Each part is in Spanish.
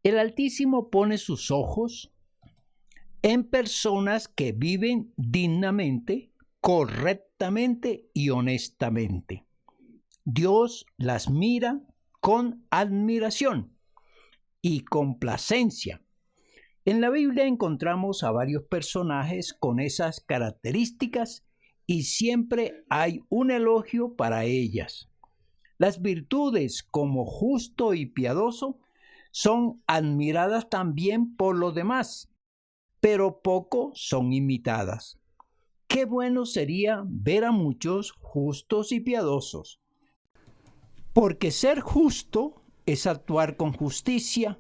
El Altísimo pone sus ojos en personas que viven dignamente, correctamente y honestamente. Dios las mira con admiración y complacencia. En la Biblia encontramos a varios personajes con esas características y siempre hay un elogio para ellas. Las virtudes como justo y piadoso son admiradas también por los demás, pero poco son imitadas. Qué bueno sería ver a muchos justos y piadosos, porque ser justo es actuar con justicia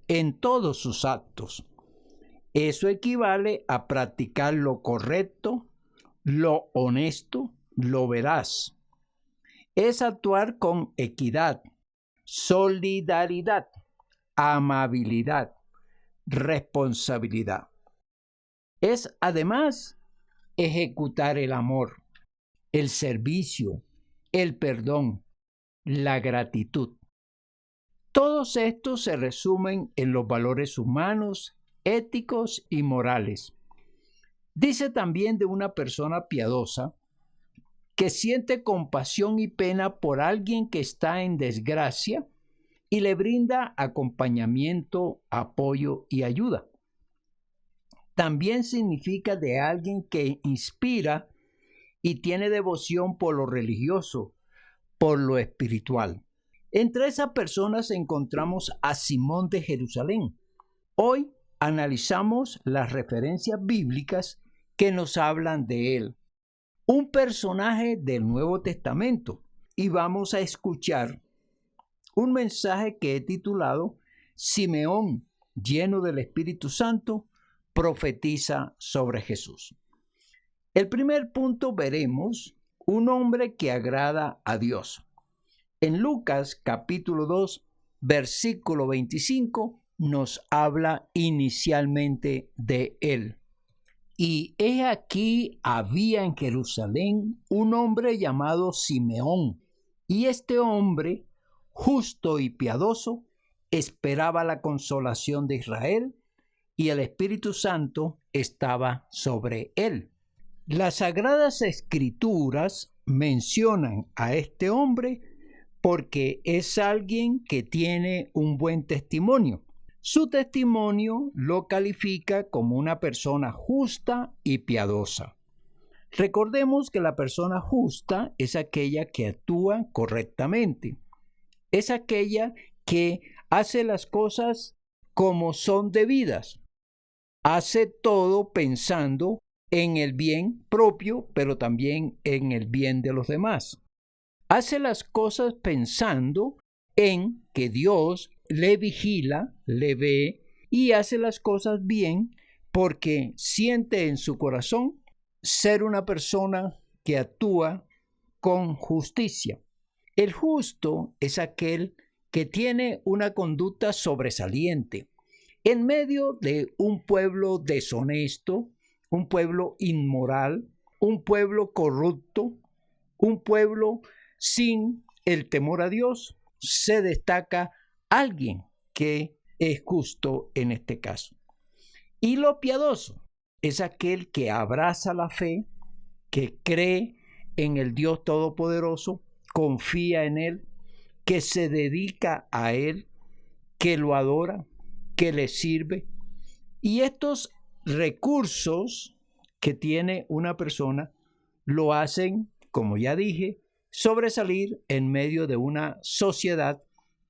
en todos sus actos. Eso equivale a practicar lo correcto, lo honesto, lo veraz. Es actuar con equidad, solidaridad, amabilidad, responsabilidad. Es además ejecutar el amor, el servicio, el perdón, la gratitud. Todos estos se resumen en los valores humanos, éticos y morales. Dice también de una persona piadosa que siente compasión y pena por alguien que está en desgracia y le brinda acompañamiento, apoyo y ayuda. También significa de alguien que inspira y tiene devoción por lo religioso, por lo espiritual. Entre esas personas encontramos a Simón de Jerusalén. Hoy analizamos las referencias bíblicas que nos hablan de él, un personaje del Nuevo Testamento, y vamos a escuchar un mensaje que he titulado Simeón, lleno del Espíritu Santo, profetiza sobre Jesús. El primer punto veremos un hombre que agrada a Dios. En Lucas capítulo 2, versículo 25, nos habla inicialmente de él. Y he aquí había en Jerusalén un hombre llamado Simeón, y este hombre, justo y piadoso, esperaba la consolación de Israel, y el Espíritu Santo estaba sobre él. Las Sagradas Escrituras mencionan a este hombre porque es alguien que tiene un buen testimonio. Su testimonio lo califica como una persona justa y piadosa. Recordemos que la persona justa es aquella que actúa correctamente. Es aquella que hace las cosas como son debidas. Hace todo pensando en el bien propio, pero también en el bien de los demás. Hace las cosas pensando en que Dios le vigila, le ve y hace las cosas bien porque siente en su corazón ser una persona que actúa con justicia. El justo es aquel que tiene una conducta sobresaliente en medio de un pueblo deshonesto, un pueblo inmoral, un pueblo corrupto, un pueblo sin el temor a Dios. Se destaca alguien que es justo en este caso. Y lo piadoso es aquel que abraza la fe, que cree en el Dios Todopoderoso, confía en Él, que se dedica a Él, que lo adora, que le sirve. Y estos recursos que tiene una persona lo hacen, como ya dije, sobresalir en medio de una sociedad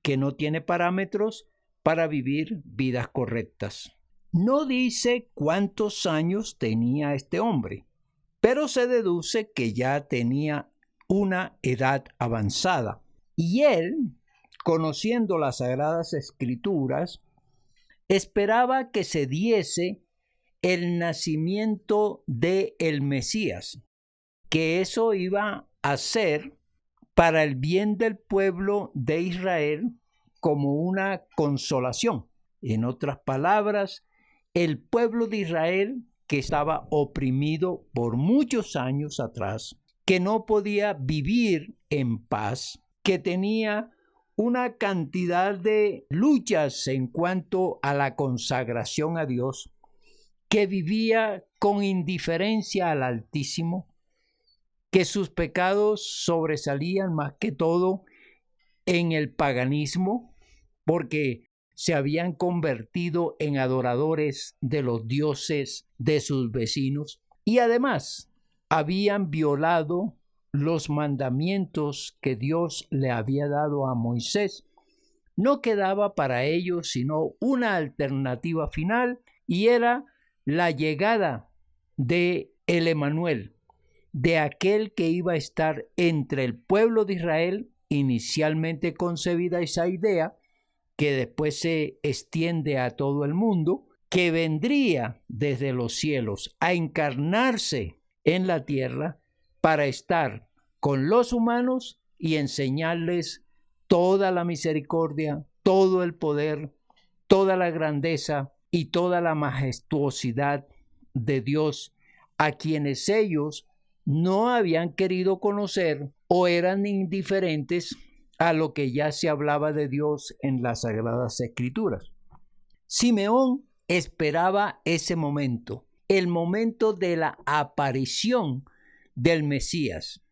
que no tiene parámetros para vivir vidas correctas. No dice cuántos años tenía este hombre, pero se deduce que ya tenía una edad avanzada. Y él, conociendo las Sagradas Escrituras, esperaba que se diese el nacimiento del Mesías, que eso iba a ser para el bien del pueblo de Israel como una consolación. En otras palabras, el pueblo de Israel que estaba oprimido por muchos años atrás, que no podía vivir en paz, que tenía una cantidad de luchas en cuanto a la consagración a Dios, que vivía con indiferencia al Altísimo, que sus pecados sobresalían más que todo en el paganismo, porque se habían convertido en adoradores de los dioses de sus vecinos, y además habían violado los mandamientos que Dios le había dado a Moisés. No quedaba para ellos sino una alternativa final, y era la llegada de el Emanuel, de aquel que iba a estar entre el pueblo de Israel. Inicialmente concebida esa idea, que después se extiende a todo el mundo, que vendría desde los cielos a encarnarse en la tierra para estar con los humanos y enseñarles toda la misericordia, todo el poder, toda la grandeza y toda la majestuosidad de Dios, a quienes ellos no habían querido conocer o eran indiferentes a lo que ya se hablaba de Dios en las Sagradas Escrituras. Simeón esperaba ese momento, el momento de la aparición del Mesías,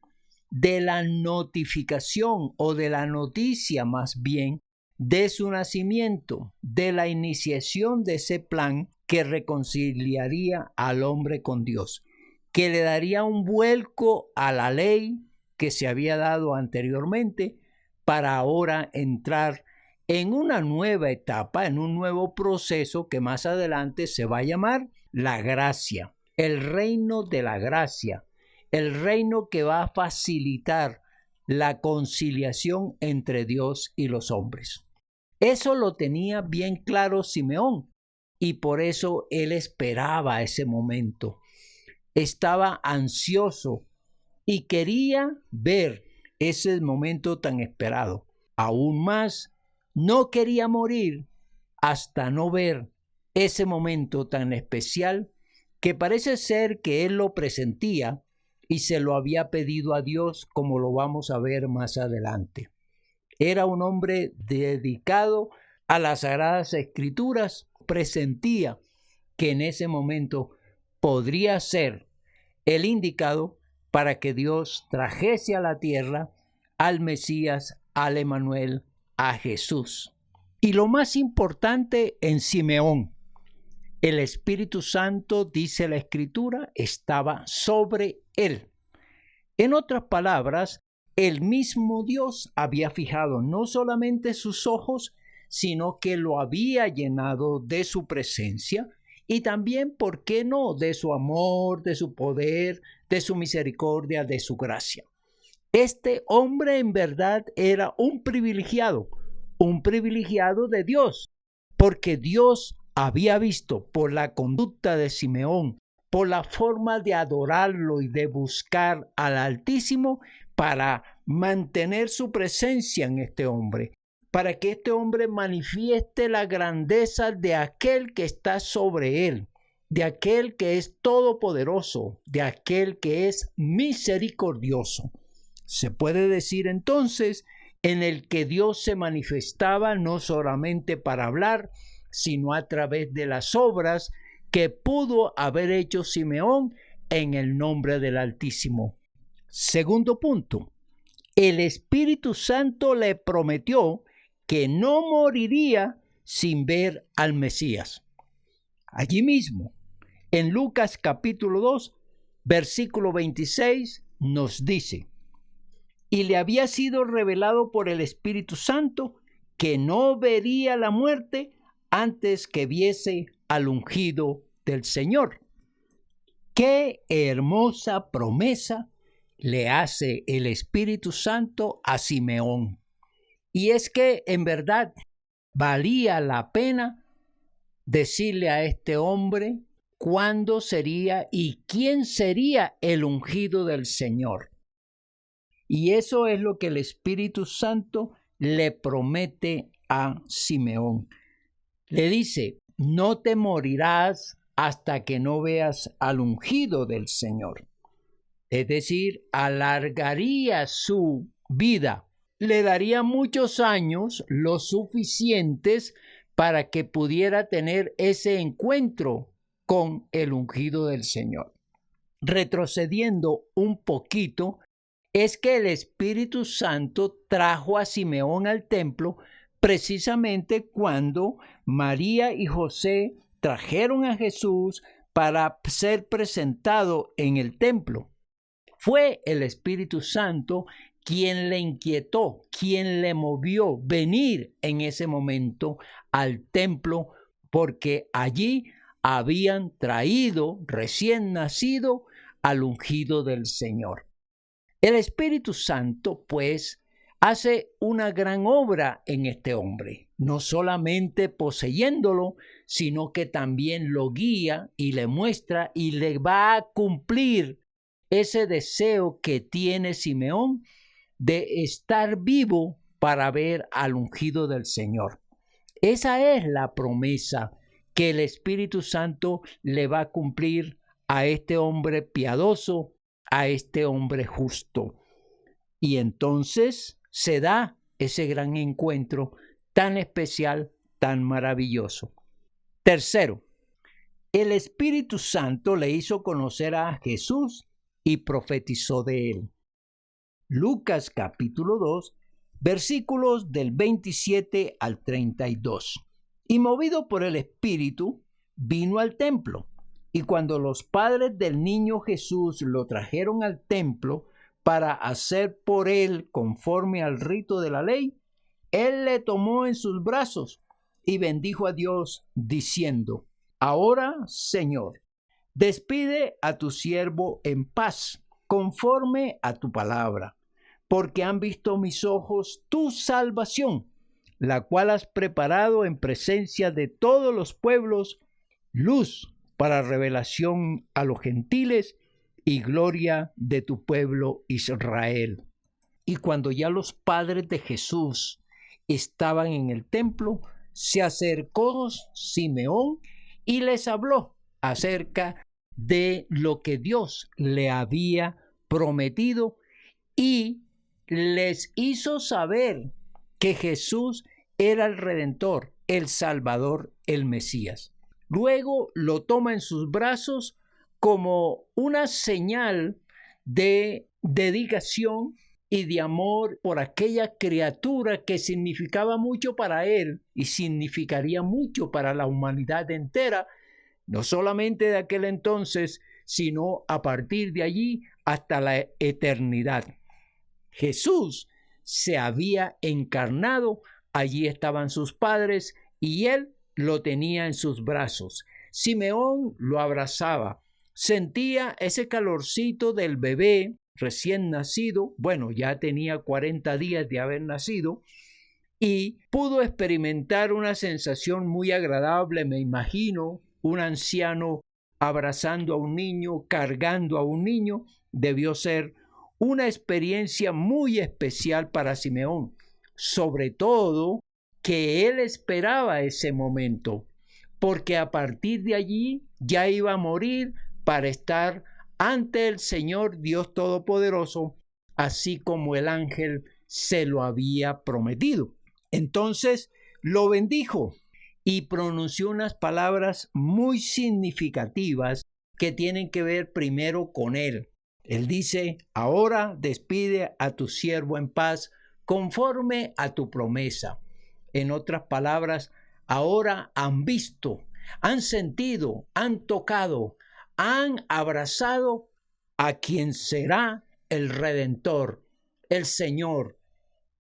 de la notificación o de la noticia más bien de su nacimiento, de la iniciación de ese plan que reconciliaría al hombre con Dios, que le daría un vuelco a la ley que se había dado anteriormente para ahora entrar en una nueva etapa, en un nuevo proceso que más adelante se va a llamar la gracia, el reino de la gracia, el reino que va a facilitar la conciliación entre Dios y los hombres. Eso lo tenía bien claro Simeón, y por eso él esperaba ese momento. Estaba ansioso y quería ver ese momento tan esperado. Aún más, no quería morir hasta no ver ese momento tan especial, que parece ser que él lo presentía y se lo había pedido a Dios, como lo vamos a ver más adelante. Era un hombre dedicado a las Sagradas Escrituras, presentía que en ese momento podría ser el indicado para que Dios trajese a la tierra al Mesías, al Emanuel, a Jesús. Y lo más importante en Simeón, el Espíritu Santo, dice la Escritura, estaba sobre él. En otras palabras, el mismo Dios había fijado no solamente sus ojos, sino que lo había llenado de su presencia y también, ¿por qué no?, de su amor, de su poder, de su misericordia, de su gracia. Este hombre en verdad era un privilegiado de Dios, porque Dios había visto por la conducta de Simeón, por la forma de adorarlo y de buscar al Altísimo para mantener su presencia en este hombre, para que este hombre manifieste la grandeza de aquel que está sobre él, de aquel que es todopoderoso, de aquel que es misericordioso. Se puede decir entonces en el que Dios se manifestaba no solamente para hablar, sino a través de las obras que pudo haber hecho Simeón en el nombre del Altísimo. Segundo punto, el Espíritu Santo le prometió que no moriría sin ver al Mesías. Allí mismo, en Lucas capítulo 2, versículo 26, nos dice: y le había sido revelado por el Espíritu Santo que no vería la muerte antes que viese al ungido del Señor. ¡Qué hermosa promesa le hace el Espíritu Santo a Simeón! Y es que en verdad valía la pena decirle a este hombre cuándo sería y quién sería el ungido del Señor. Y eso es lo que el Espíritu Santo le promete a Simeón. Le dice: no te morirás hasta que no veas al ungido del Señor. Es decir, alargaría su vida le daría muchos años, lo suficientes para que pudiera tener ese encuentro con el ungido del Señor. Retrocediendo un poquito, es que el Espíritu Santo trajo a Simeón al templo precisamente cuando María y José trajeron a Jesús para ser presentado en el templo. Fue el Espíritu Santo quien le inquietó, quien le movió venir en ese momento al templo, porque allí habían traído recién nacido al ungido del Señor. El Espíritu Santo, pues, hace una gran obra en este hombre, no solamente poseyéndolo, sino que también lo guía y le muestra y le va a cumplir ese deseo que tiene Simeón de estar vivo para ver al ungido del Señor. Esa es la promesa que el Espíritu Santo le va a cumplir a este hombre piadoso, a este hombre justo. Y entonces se da ese gran encuentro tan especial, tan maravilloso. Tercero, el Espíritu Santo le hizo conocer a Jesús y profetizó de él. Lucas capítulo 2, versículos del 27 al 32. Y movido por el Espíritu, vino al templo. Y cuando los padres del niño Jesús lo trajeron al templo para hacer por él conforme al rito de la ley, él le tomó en sus brazos y bendijo a Dios, diciendo: Ahora, Señor, despide a tu siervo en paz, conforme a tu palabra, porque han visto mis ojos tu salvación, la cual has preparado en presencia de todos los pueblos, luz para revelación a los gentiles y gloria de tu pueblo Israel. Y cuando ya los padres de Jesús estaban en el templo, se acercó Simeón y les habló acerca de lo que Dios le había prometido y les hizo saber que Jesús era el Redentor, el Salvador, el Mesías. Luego lo toma en sus brazos como una señal de dedicación y de amor por aquella criatura que significaba mucho para él y significaría mucho para la humanidad entera, no solamente de aquel entonces, sino a partir de allí hasta la eternidad. Jesús se había encarnado, allí estaban sus padres y él lo tenía en sus brazos. Simeón lo abrazaba, sentía ese calorcito del bebé recién nacido, bueno, ya tenía 40 días de haber nacido, y pudo experimentar una sensación muy agradable, me imagino, un anciano abrazando a un niño, cargando a un niño, debió ser una experiencia muy especial para Simeón, sobre todo que él esperaba ese momento, porque a partir de allí ya iba a morir para estar ante el Señor Dios Todopoderoso, así como el ángel se lo había prometido. Entonces lo bendijo y pronunció unas palabras muy significativas que tienen que ver primero con él. Él dice: ahora despide a tu siervo en paz conforme a tu promesa. En otras palabras, ahora han visto, han sentido, han tocado, han abrazado a quien será el Redentor, el Señor,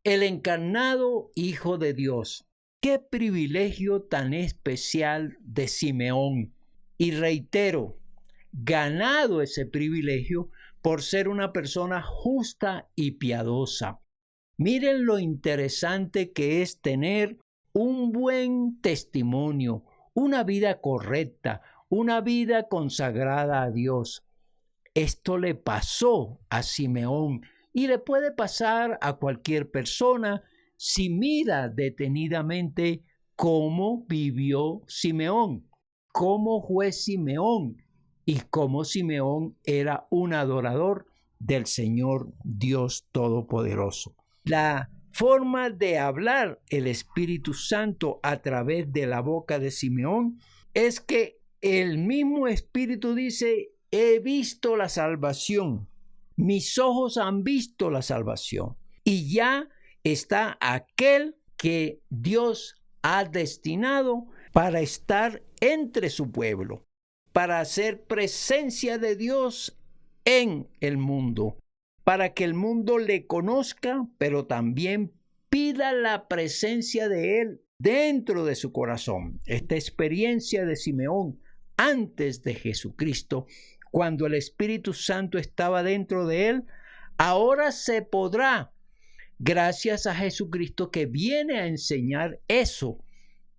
el encarnado Hijo de Dios. ¡Qué privilegio tan especial de Simeón! Y reitero, ganado ese privilegio por ser una persona justa y piadosa. Miren lo interesante que es tener un buen testimonio, una vida correcta, una vida consagrada a Dios. Esto le pasó a Simeón y le puede pasar a cualquier persona si mira detenidamente cómo vivió Simeón, cómo fue Simeón y cómo Simeón era un adorador del Señor Dios Todopoderoso. La forma de hablar el Espíritu Santo a través de la boca de Simeón es que el mismo Espíritu dice: he visto la salvación, mis ojos han visto la salvación, y ya está aquel que Dios ha destinado para estar entre su pueblo, para hacer presencia de Dios en el mundo, para que el mundo le conozca, pero también pida la presencia de Él dentro de su corazón. Esta experiencia de Simeón antes de Jesucristo, cuando el Espíritu Santo estaba dentro de él, ahora se podrá, gracias a Jesucristo, que viene a enseñar eso,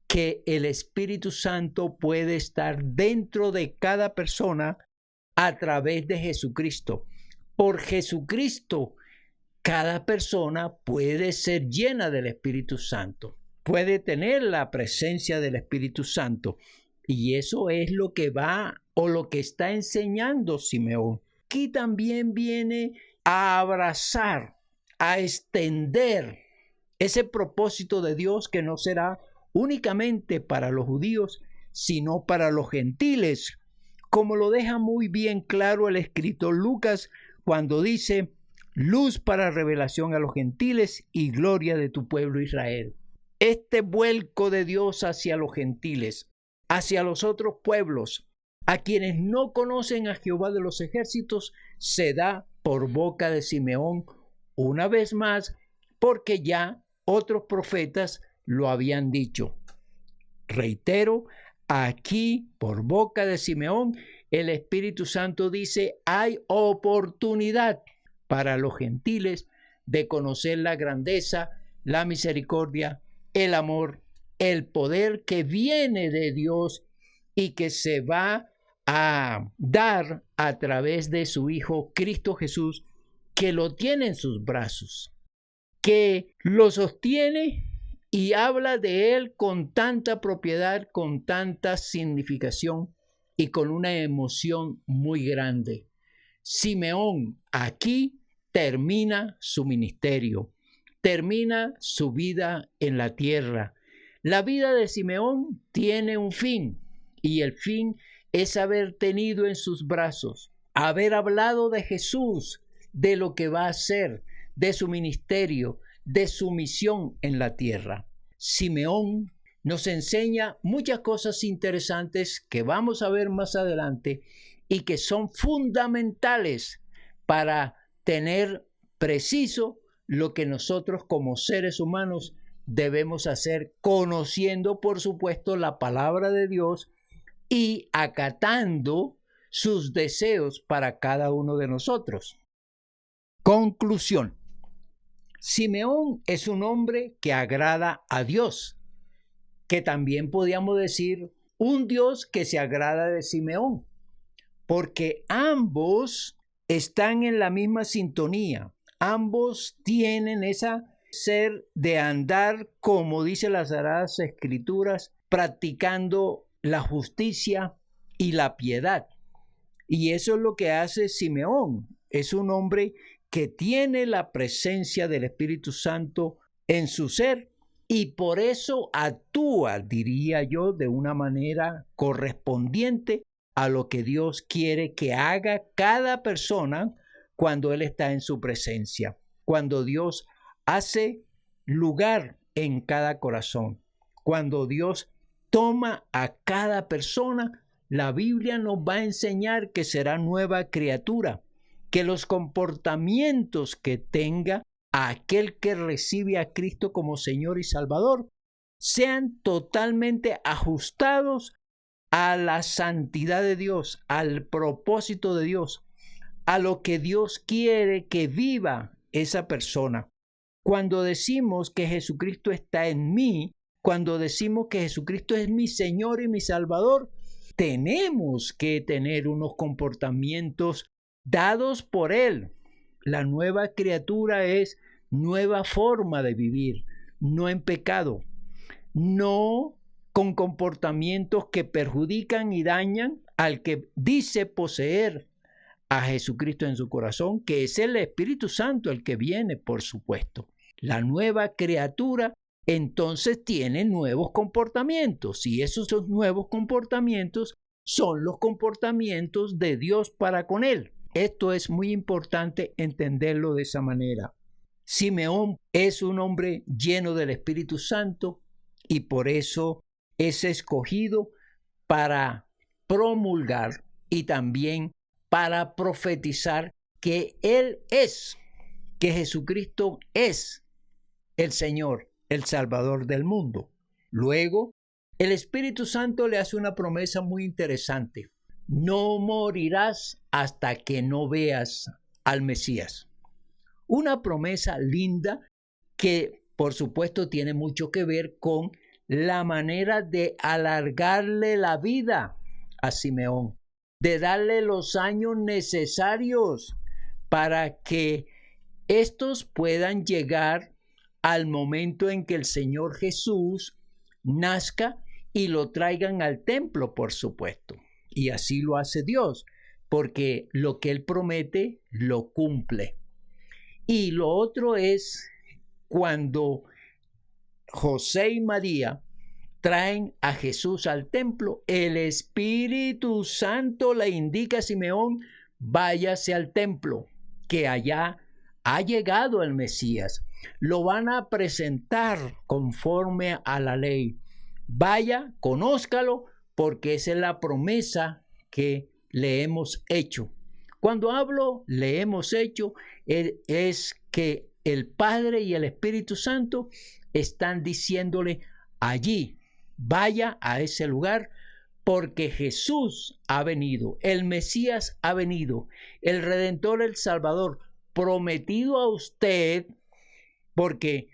que el Espíritu Santo puede estar dentro de cada persona a través de Jesucristo. Por Jesucristo, cada persona puede ser llena del Espíritu Santo, puede tener la presencia del Espíritu Santo. Y eso es lo que va o lo que está enseñando Simeón. Aquí también viene a abrazar, a extender ese propósito de Dios, que no será únicamente para los judíos, sino para los gentiles, como lo deja muy bien claro el escritor Lucas cuando dice: luz para revelación a los gentiles y gloria de tu pueblo Israel. Este vuelco de Dios hacia los gentiles, hacia los otros pueblos, a quienes no conocen a Jehová de los ejércitos, se da por boca de Simeón una vez más, porque ya otros profetas lo habían dicho. Reitero, aquí por boca de Simeón, el Espíritu Santo dice: hay oportunidad para los gentiles de conocer la grandeza, la misericordia, el amor, el poder que viene de Dios y que se va a dar a través de su Hijo Cristo Jesús, que lo tiene en sus brazos, que lo sostiene y habla de él con tanta propiedad, con tanta significación y con una emoción muy grande. Simeón aquí termina su ministerio, termina su vida en la tierra. La vida de Simeón tiene un fin, y el fin es haber tenido en sus brazos, haber hablado de Jesús, de lo que va a hacer, de su ministerio, de su misión en la tierra. Simeón nos enseña muchas cosas interesantes que vamos a ver más adelante y que son fundamentales para tener preciso lo que nosotros como seres humanos debemos hacer, conociendo, por supuesto, la palabra de Dios y acatando sus deseos para cada uno de nosotros. Conclusión. Simeón es un hombre que agrada a Dios, que también podríamos decir un Dios que se agrada de Simeón, porque ambos están en la misma sintonía, ambos tienen esa ser de andar, como dice las Sagradas Escrituras, practicando la justicia y la piedad. Y eso es lo que hace Simeón. Es un hombre que tiene la presencia del Espíritu Santo en su ser y por eso actúa, diría yo, de una manera correspondiente a lo que Dios quiere que haga cada persona cuando Él está en su presencia, cuando Dios hace lugar en cada corazón, cuando Dios toma a cada persona. La Biblia nos va a enseñar que será nueva criatura, que los comportamientos que tenga aquel que recibe a Cristo como Señor y Salvador sean totalmente ajustados a la santidad de Dios, al propósito de Dios, a lo que Dios quiere que viva esa persona. Cuando decimos que Jesucristo está en mí, cuando decimos que Jesucristo es mi Señor y mi Salvador, tenemos que tener unos comportamientos dados por Él. La nueva criatura es nueva forma de vivir, no en pecado, no con comportamientos que perjudican y dañan al que dice poseer a Jesucristo en su corazón, que es el Espíritu Santo el que viene, por supuesto. la nueva criatura entonces tiene nuevos comportamientos, y esos nuevos comportamientos son los comportamientos de Dios para con él. Esto es muy importante entenderlo de esa manera. Simeón es un hombre lleno del Espíritu Santo y por eso es escogido para promulgar y también para profetizar que que Jesucristo es el Señor, el Salvador del mundo. Luego, el Espíritu Santo le hace una promesa muy interesante. No morirás hasta que no veas al Mesías. Una promesa linda que, por supuesto, tiene mucho que ver con la manera de alargarle la vida a Simeón, de darle los años necesarios para que estos puedan llegar al momento en que el Señor Jesús nazca y lo traigan al templo, por supuesto. Y así lo hace Dios, porque lo que Él promete, lo cumple. Y lo otro es cuando José y María traen a Jesús al templo, el Espíritu Santo le indica a Simeón, váyase al templo, que allá ha llegado el Mesías. Lo van a presentar conforme a la ley. Vaya, conózcalo, porque esa es la promesa que le hemos hecho. Cuando hablo le hemos hecho, es que el Padre y el Espíritu Santo están diciéndole allí, vaya a ese lugar, porque Jesús ha venido, el Mesías ha venido, el Redentor, el Salvador, prometido a usted, porque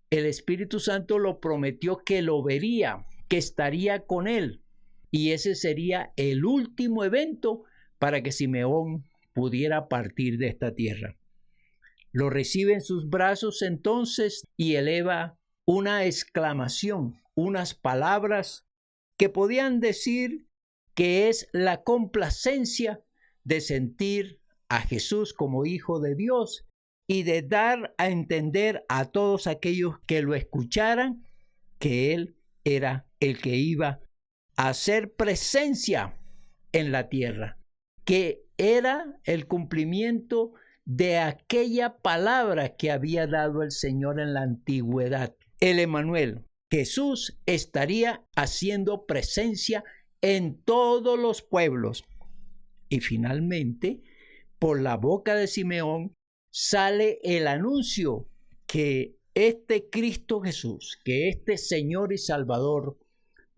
el Espíritu Santo lo prometió que lo vería, que estaría con él. Y ese sería el último evento para que Simeón pudiera partir de esta tierra. Lo recibe en sus brazos entonces y eleva una exclamación, unas palabras que podían decir que es la complacencia de sentir a Jesús como Hijo de Dios y de dar a entender a todos aquellos que lo escucharan que Él era el que iba a hacer presencia en la tierra, que era el cumplimiento de aquella palabra que había dado el Señor en la antigüedad. El Emmanuel, Jesús, estaría haciendo presencia en todos los pueblos. Y finalmente, por la boca de Simeón, sale el anuncio que este Cristo Jesús, que este Señor y Salvador,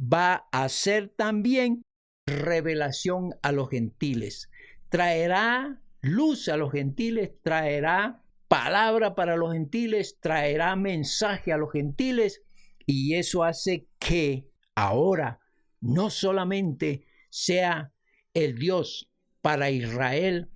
va a hacer también revelación a los gentiles. Traerá luz a los gentiles, traerá palabra para los gentiles, traerá mensaje a los gentiles, y eso hace que ahora no solamente sea el Dios para Israel,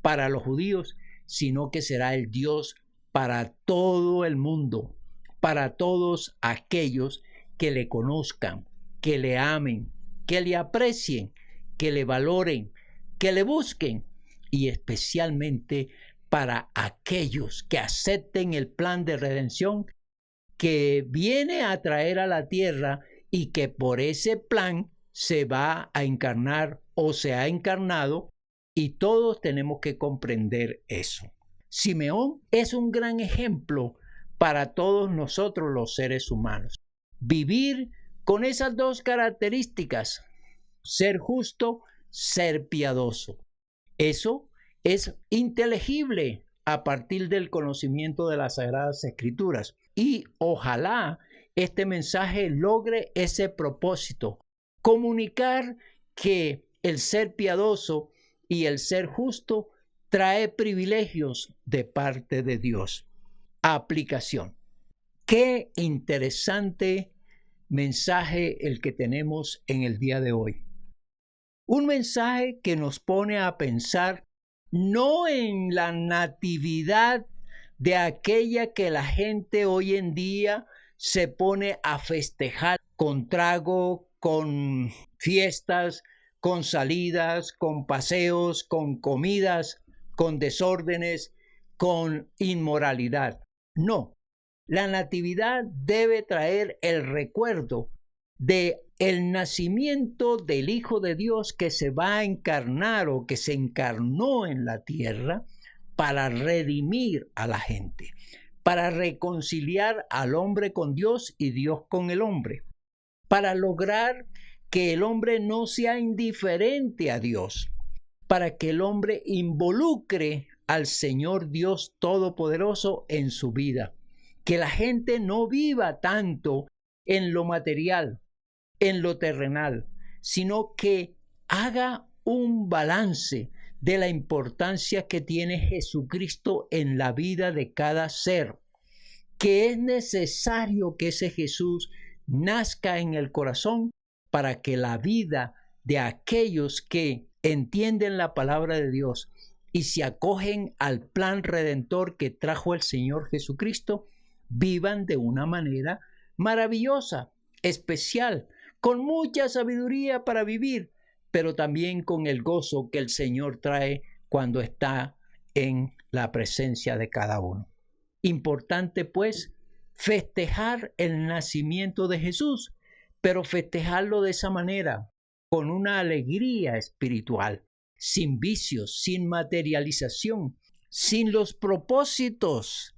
para los judíos, sino que será el Dios para todo el mundo, para todos aquellos que le conozcan, que le amen, que le aprecien, que le valoren, que le busquen, y especialmente para aquellos que acepten el plan de redención que viene a traer a la tierra y que por ese plan se va a encarnar o se ha encarnado, y todos tenemos que comprender eso. Simeón es un gran ejemplo para todos nosotros los seres humanos. Vivir con esas dos características, ser justo, ser piadoso. Eso es inteligible a partir del conocimiento de las Sagradas Escrituras. Y ojalá este mensaje logre ese propósito, comunicar que el ser piadoso y el ser justo trae privilegios de parte de Dios. Aplicación. Qué interesante mensaje el que tenemos en el día de hoy. Un mensaje que nos pone a pensar no en la natividad de aquella que la gente hoy en día se pone a festejar con trago, con fiestas, con salidas, con paseos, con comidas, con desórdenes, con inmoralidad. No, la natividad debe traer el recuerdo de el nacimiento del Hijo de Dios que se va a encarnar o que se encarnó en la tierra para redimir a la gente, para reconciliar al hombre con Dios y Dios con el hombre, para lograr que el hombre no sea indiferente a Dios, para que el hombre involucre al Señor Dios Todopoderoso en su vida, que la gente no viva tanto en lo material, en lo terrenal, sino que haga un balance de la importancia que tiene Jesucristo en la vida de cada ser, que es necesario que ese Jesús nazca en el corazón para que la vida de aquellos que entienden la palabra de Dios y se acogen al plan redentor que trajo el Señor Jesucristo, vivan de una manera maravillosa, especial, con mucha sabiduría para vivir, pero también con el gozo que el Señor trae cuando está en la presencia de cada uno. Importante, pues, festejar el nacimiento de Jesús, pero festejarlo de esa manera, con una alegría espiritual, sin vicios, sin materialización, sin los propósitos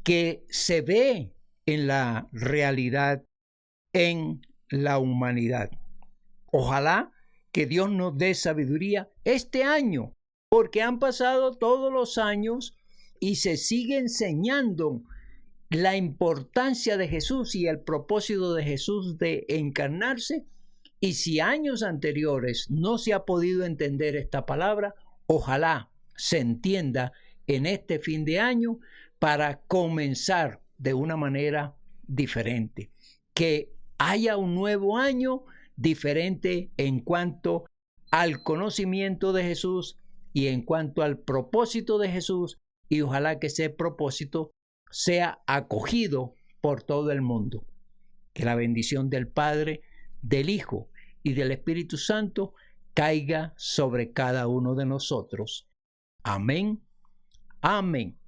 que se ve en la realidad, en la humanidad. Ojalá que Dios nos dé sabiduría este año, porque han pasado todos los años y se sigue enseñando la importancia de Jesús y el propósito de Jesús de encarnarse. Y si años anteriores no se ha podido entender esta palabra, ojalá se entienda en este fin de año para comenzar de una manera diferente. Que haya un nuevo año diferente en cuanto al conocimiento de Jesús y en cuanto al propósito de Jesús, y ojalá que ese propósito sea acogido por todo el mundo. Que la bendición del Padre, del Hijo y del Espíritu Santo caiga sobre cada uno de nosotros. Amén. Amén.